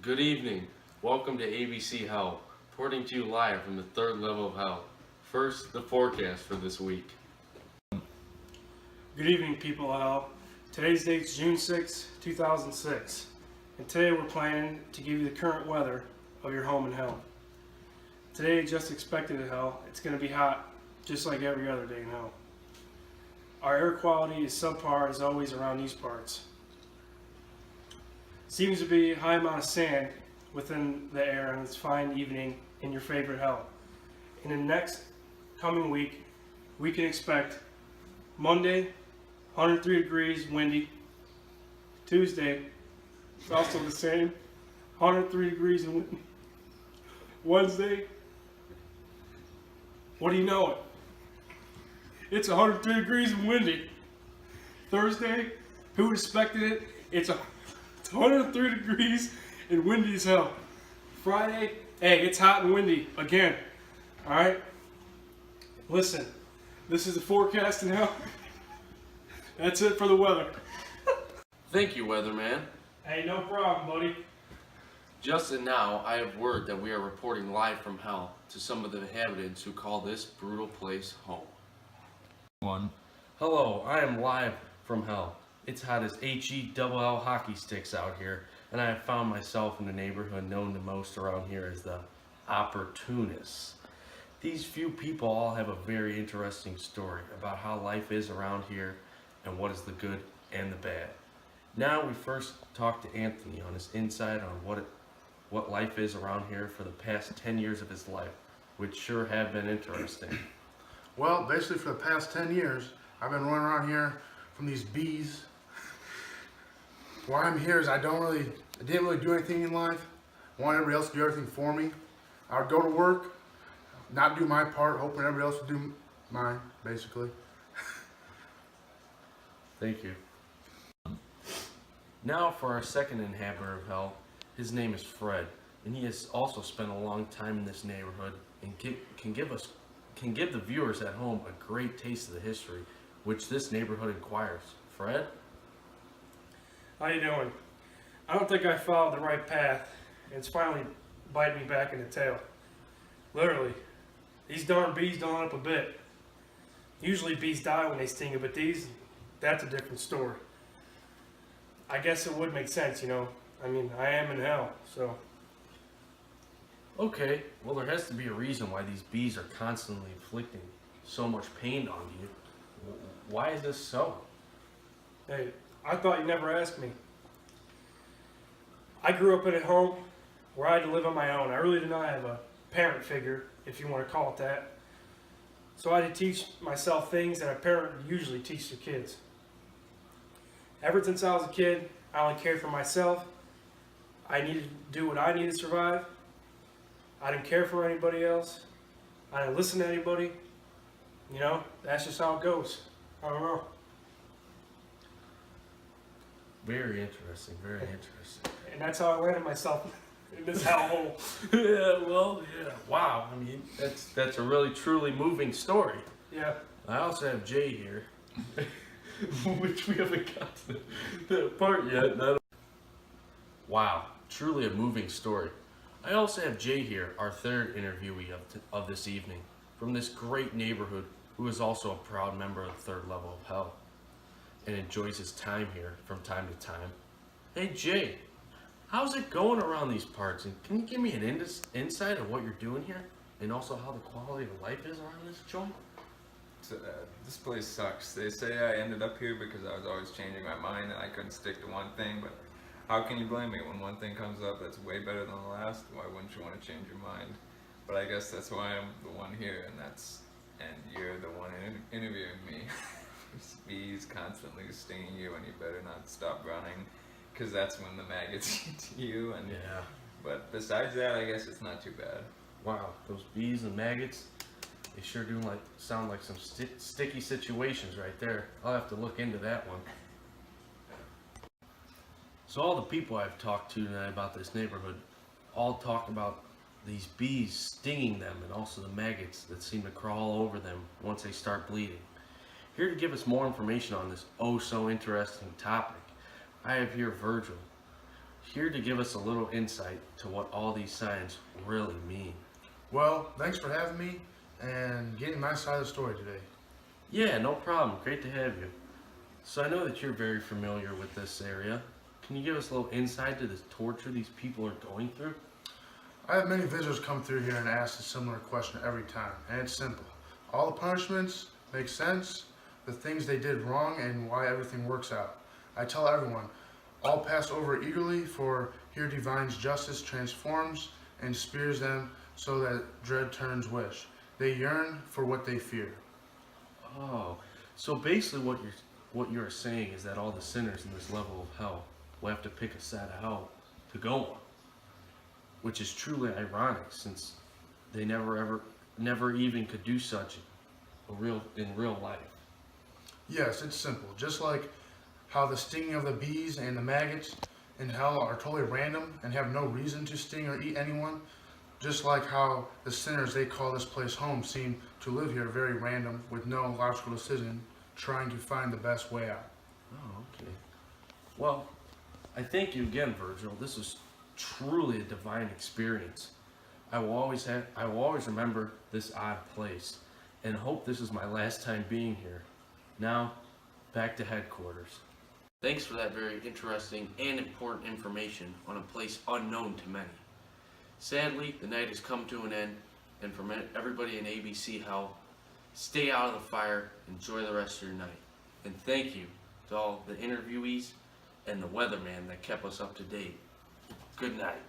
Good evening. Welcome to ABC Hell, reporting to you live from the third level of hell. First, the forecast for this week. Good evening, people of hell. Today's date's June 6, 2006, and today we're planning to give you the current weather of your home in hell. Today, just expected in hell, it's going to be hot, just like every other day in hell. Our air quality is subpar as always around these parts. Seems to be a high amount of sand within the air on this fine evening in your favorite hell. In the next coming week, we can expect Monday, 103 degrees, windy. Tuesday, it's also the same, 103 degrees and windy. Wednesday, what do you know it? It's 103 degrees and windy. Thursday, who expected it? It's 103 degrees and windy as hell. Friday, hey, it's hot and windy again. Alright? Listen, this is the forecast in hell. That's it for the weather. Thank you, weatherman. Hey, no problem, buddy. Just now, I have word that we are reporting live from hell to some of the inhabitants who call this brutal place home. Hello, I am live from hell. It's hot as HE-double-L hockey sticks out here, and I have found myself in the neighborhood known to most around here as the Opportunists. These few people all have a very interesting story about how life is around here and what is the good and the bad. Now we first talk to Anthony on his insight on what life is around here for the past 10 years of his life, which sure have been interesting. Well, basically for the past 10 years, I've been running around here from these bees. Why I'm here is I didn't really do anything in life. I want everybody else to do everything for me. I would go to work, not do my part, hoping everybody else would do mine, basically. Thank you. Now for our second inhabitor of hell. His name is Fred, and he has also spent a long time in this neighborhood and can give the viewers at home a great taste of the history which this neighborhood acquires. Fred? How you doing? I don't think I followed the right path, and it's finally biting me back in the tail. Literally. These darn bees don't let up a bit. Usually bees die when they sting you, but these, that's a different story. I guess it would make sense, you know. I mean, I am in hell, so. Okay, well there has to be a reason why these bees are constantly inflicting so much pain on you. Why is this so? Hey, I thought you'd never ask me. I grew up in a home where I had to live on my own. I really did not have a parent figure, if you want to call it that. So I had to teach myself things that a parent usually teaches their kids. Ever since I was a kid, I only cared for myself. I needed to do what I needed to survive. I didn't care for anybody else. I didn't listen to anybody. You know, that's just how it goes. I don't know. Very interesting, very interesting. And that's how I landed myself in this hellhole. Yeah, well, yeah. Wow, I mean, that's a really truly moving story. Yeah. I also have Jay here, which we haven't got to that part yet. Wow, truly a moving story. I also have Jay here, our third interviewee of this evening, from this great neighborhood, who is also a proud member of the third level of hell and enjoys his time here from time to time. Hey Jay, how's it going around these parts? And can you give me an insight of what you're doing here? And also how the quality of life is around this joint? This place sucks. They say I ended up here because I was always changing my mind and I couldn't stick to one thing, but how can you blame me when one thing comes up that's way better than the last? Why wouldn't you want to change your mind? But I guess that's why I'm the one here, and you're the one interviewing me. Bees constantly stinging you, and you better not stop running, because that's when the maggots get to you. And Yeah. But besides that, I guess it's not too bad. Wow, those bees and maggots, they sure do sound like some sticky situations right there. I'll have to look into that one. So all the people I've talked to tonight about this neighborhood all talk about these bees stinging them and also the maggots that seem to crawl over them once they start bleeding. Here to give us more information on this oh so interesting topic, I have here Virgil. here to give us a little insight to what all these signs really mean. Well, thanks for having me and getting my side of the story today. Yeah, no problem. Great to have you. So I know that you're very familiar with this area. Can you give us a little insight to this torture these people are going through? I have many visitors come through here and ask a similar question every time, and it's simple. All the punishments make sense, the things they did wrong, and why everything works out. I tell everyone, all pass over eagerly, for here divine's justice transforms and spears them so that dread turns wish. They yearn for what they fear. Oh, so basically what you're saying is that all the sinners in this level of hell will have to pick a side of hell to go on. Which is truly ironic, since they never even could do such in real life. Yes, it's simple. Just like how the stinging of the bees and the maggots in hell are totally random and have no reason to sting or eat anyone, just like how the sinners they call this place home seem to live here very random with no logical decision, trying to find the best way out. Oh, okay. Well, I thank you again, Virgil. This was truly a divine experience. I will always remember this odd place and hope this is my last time being here. Now, back to headquarters. Thanks for that very interesting and important information on a place unknown to many. Sadly, the night has come to an end, and for everybody in ABC Hell, stay out of the fire, enjoy the rest of your night. And thank you to all the interviewees and the weatherman that kept us up to date. Good night.